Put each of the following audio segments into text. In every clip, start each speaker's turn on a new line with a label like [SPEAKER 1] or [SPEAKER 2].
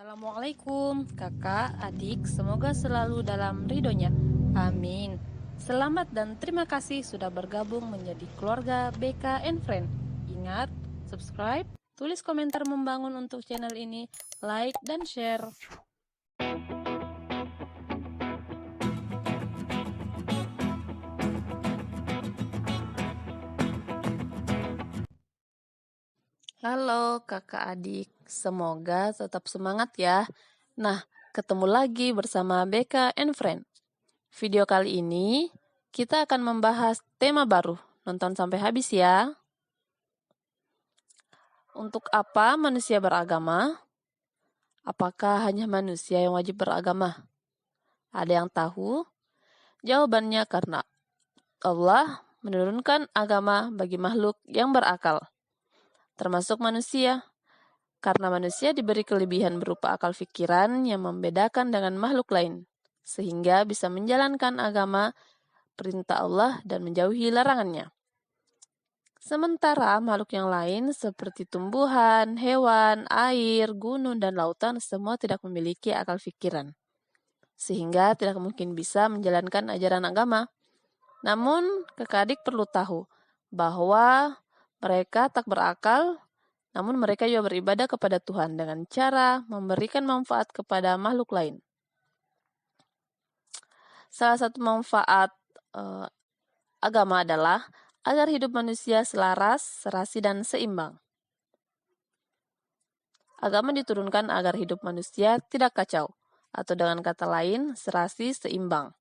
[SPEAKER 1] Assalamualaikum kakak, adik, semoga selalu dalam ridhonya. Amin. Selamat dan terima kasih sudah bergabung menjadi keluarga BK and Friend. Ingat, subscribe, tulis komentar membangun untuk channel ini, like dan share. Halo kakak adik, semoga tetap semangat ya. Nah, ketemu lagi bersama BK and Friend. Video kali ini kita akan membahas tema baru. Nonton sampai habis ya. Untuk apa manusia beragama? Apakah hanya manusia yang wajib beragama? Ada yang tahu? Jawabannya karena Allah menurunkan agama bagi makhluk yang berakal, termasuk manusia. Karena manusia diberi kelebihan berupa akal pikiran yang membedakan dengan makhluk lain, sehingga bisa menjalankan agama, perintah Allah, dan menjauhi larangannya. Sementara makhluk yang lain seperti tumbuhan, hewan, air, gunung, dan lautan semua tidak memiliki akal pikiran, sehingga tidak mungkin bisa menjalankan ajaran agama. Namun, kakak adik perlu tahu bahwa mereka tak berakal, namun mereka juga beribadah kepada Tuhan dengan cara memberikan manfaat kepada makhluk lain. Salah satu manfaat agama adalah agar hidup manusia selaras, serasi, dan seimbang. Agama diturunkan agar hidup manusia tidak kacau, atau dengan kata lain, serasi, seimbang.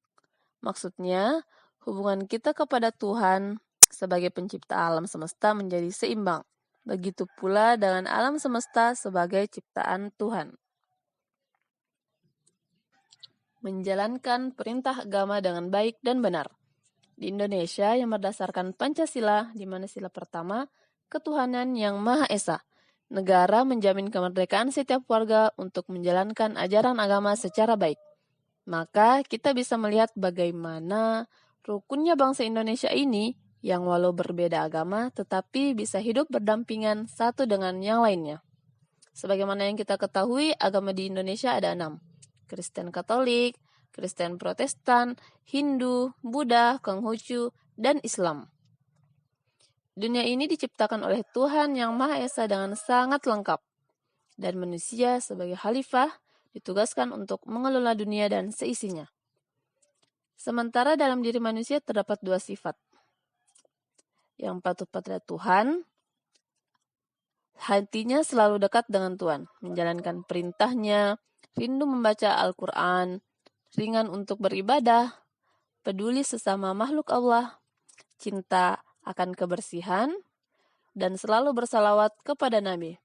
[SPEAKER 1] Maksudnya, hubungan kita kepada Tuhan sebagai pencipta alam semesta menjadi seimbang. Begitu pula dengan alam semesta sebagai ciptaan Tuhan. Menjalankan perintah agama dengan baik dan benar. Di Indonesia yang berdasarkan Pancasila, di mana sila pertama, ketuhanan yang Maha Esa. Negara menjamin kemerdekaan setiap warga untuk menjalankan ajaran agama secara baik. Maka kita bisa melihat bagaimana rukunnya bangsa Indonesia ini yang walau berbeda agama tetapi bisa hidup berdampingan satu dengan yang lainnya. Sebagaimana yang kita ketahui, agama di Indonesia ada 6. Kristen Katolik, Kristen Protestan, Hindu, Buddha, Konghucu, dan Islam. Dunia ini diciptakan oleh Tuhan yang Maha Esa dengan sangat lengkap. Dan manusia sebagai khalifah ditugaskan untuk mengelola dunia dan seisinya. Sementara dalam diri manusia terdapat 2 sifat. Yang patuh pada Tuhan, hatinya selalu dekat dengan Tuhan, menjalankan perintahnya, rindu membaca Al-Quran, ringan untuk beribadah, peduli sesama makhluk Allah, cinta akan kebersihan, dan selalu bersalawat kepada Nabi.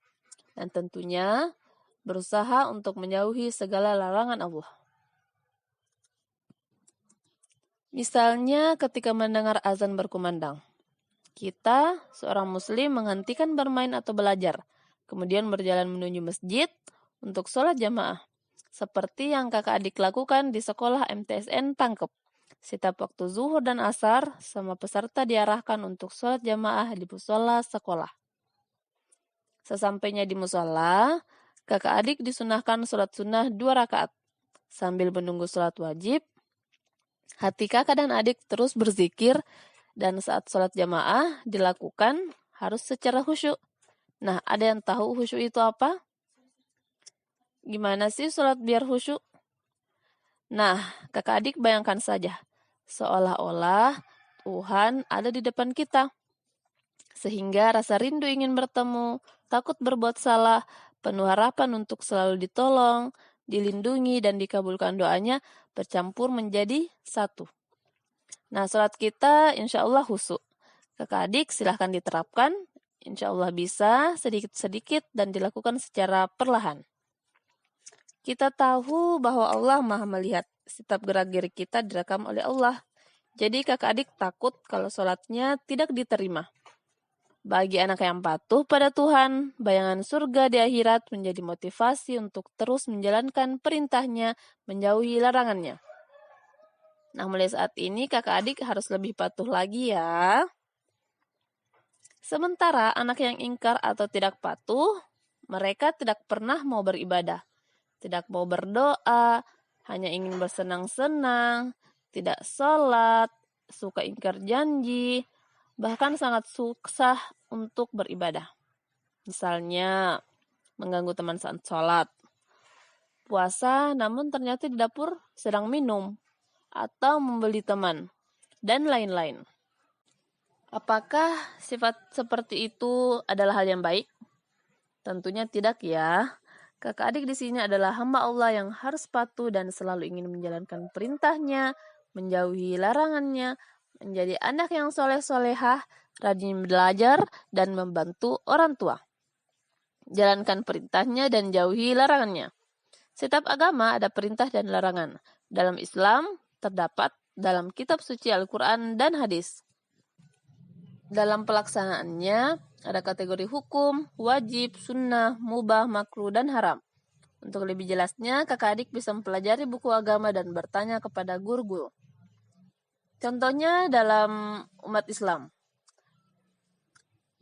[SPEAKER 1] Dan tentunya berusaha untuk menjauhi segala larangan Allah. Misalnya ketika mendengar azan berkumandang, kita, seorang muslim, menghentikan bermain atau belajar, kemudian berjalan menuju masjid untuk sholat jamaah, seperti yang kakak adik lakukan di sekolah MTSN Pangkep. Setiap waktu zuhur dan asar, semua peserta diarahkan untuk sholat jamaah di musola sekolah. Sesampainya di musola, kakak adik disunahkan sholat sunnah 2 rakaat. Sambil menunggu sholat wajib, hati kakak dan adik terus berzikir, dan saat sholat jamaah dilakukan harus secara khusyuk. Nah, ada yang tahu khusyuk itu apa? Gimana sih sholat biar khusyuk? Nah, kakak adik bayangkan saja, seolah-olah Tuhan ada di depan kita. Sehingga rasa rindu ingin bertemu, takut berbuat salah, penuh harapan untuk selalu ditolong, dilindungi, dan dikabulkan doanya bercampur menjadi satu. Nah, sholat kita insya Allah khusyuk. Kakak adik silahkan diterapkan, insya Allah bisa sedikit-sedikit dan dilakukan secara perlahan. Kita tahu bahwa Allah Maha melihat, setiap gerak-gerik kita direkam oleh Allah. Jadi kakak adik takut kalau sholatnya tidak diterima. Bagi anak yang patuh pada Tuhan, bayangan surga di akhirat menjadi motivasi untuk terus menjalankan perintahnya, menjauhi larangannya. Nah, mulai saat ini kakak adik harus lebih patuh lagi ya. Sementara anak yang ingkar atau tidak patuh, mereka tidak pernah mau beribadah. tidak mau berdoa, hanya ingin bersenang-senang, tidak sholat, suka ingkar janji, bahkan sangat susah untuk beribadah. Misalnya, mengganggu teman saat sholat, puasa namun ternyata di dapur sedang minum, atau membeli teman, dan lain-lain. Apakah sifat seperti itu adalah hal yang baik? Tentunya tidak ya. Kakak adik di sini adalah hamba Allah yang harus patuh dan selalu ingin menjalankan perintahnya, menjauhi larangannya, menjadi anak yang soleh-solehah, rajin belajar, dan membantu orang tua. Jalankan perintahnya dan jauhi larangannya. Setiap agama ada perintah dan larangan. Dalam Islam terdapat dalam kitab suci Al-Quran dan hadis. Dalam pelaksanaannya, ada kategori hukum, wajib, sunnah, mubah, makruh, dan haram. Untuk lebih jelasnya, kakak adik bisa mempelajari buku agama dan bertanya kepada guru-guru. Contohnya dalam umat Islam.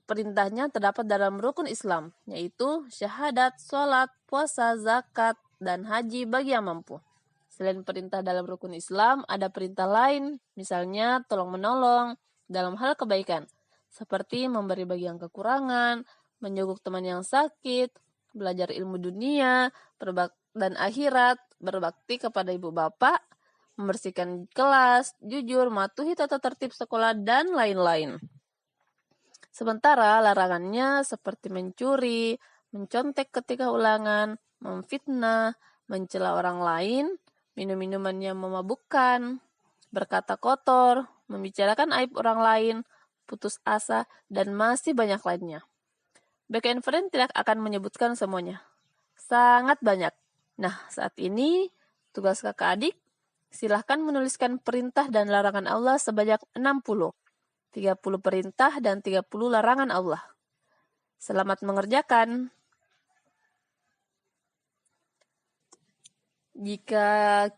[SPEAKER 1] Perintahnya terdapat dalam rukun Islam, yaitu syahadat, sholat, puasa, zakat, dan haji bagi yang mampu. Selain perintah dalam rukun Islam, ada perintah lain, misalnya tolong-menolong dalam hal kebaikan, seperti memberi bagi yang kekurangan, menjenguk teman yang sakit, belajar ilmu dunia, dan akhirat, berbakti kepada ibu bapak, membersihkan kelas, jujur, mematuhi tata tertib sekolah, dan lain-lain. Sementara larangannya seperti mencuri, mencontek ketika ulangan, memfitnah, mencela orang lain, minum minuman yang memabukkan, berkata kotor, membicarakan aib orang lain, putus asa, dan masih banyak lainnya. Backend friend tidak akan menyebutkan semuanya. Sangat banyak. Nah, saat ini tugas kakak adik, silahkan menuliskan perintah dan larangan Allah sebanyak 60. 30 perintah dan 30 larangan Allah. Selamat mengerjakan. Jika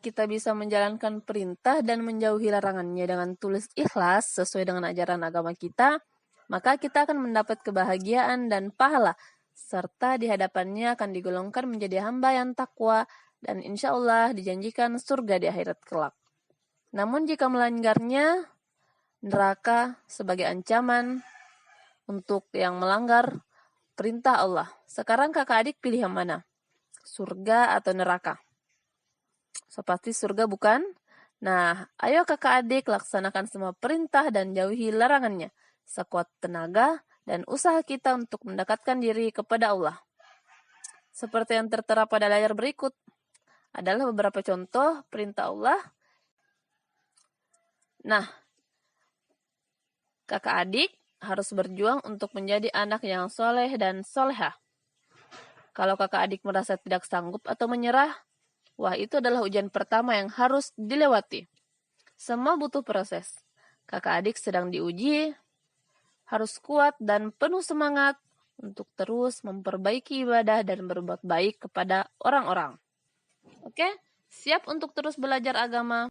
[SPEAKER 1] kita bisa menjalankan perintah dan menjauhi larangannya dengan tulus ikhlas sesuai dengan ajaran agama kita, maka kita akan mendapat kebahagiaan dan pahala, serta di hadapannya akan digolongkan menjadi hamba yang takwa dan insya Allah dijanjikan surga di akhirat kelak. Namun jika melanggarnya, neraka sebagai ancaman untuk yang melanggar perintah Allah. Sekarang kakak adik pilih yang mana? Surga atau neraka? Pasti surga bukan? Nah, ayo kakak adik laksanakan semua perintah dan jauhi larangannya, sekuat tenaga dan usaha kita untuk mendekatkan diri kepada Allah. Seperti yang tertera pada layar berikut, adalah beberapa contoh perintah Allah. Nah, kakak adik harus berjuang untuk menjadi anak yang soleh dan solehah. Kalau kakak adik merasa tidak sanggup atau menyerah, wah, itu adalah ujian pertama yang harus dilewati. Semua butuh proses. Kakak adik sedang diuji, harus kuat dan penuh semangat untuk terus memperbaiki ibadah dan berbuat baik kepada orang-orang. Oke, siap untuk terus belajar agama?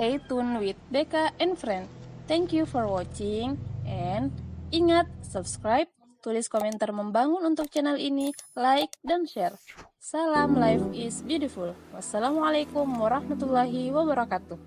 [SPEAKER 1] Stay tuned with Deka and Friend. Thank you for watching and ingat subscribe, tulis komentar membangun untuk channel ini, like dan share. Salam, life is beautiful. Wassalamualaikum warahmatullahi wabarakatuh.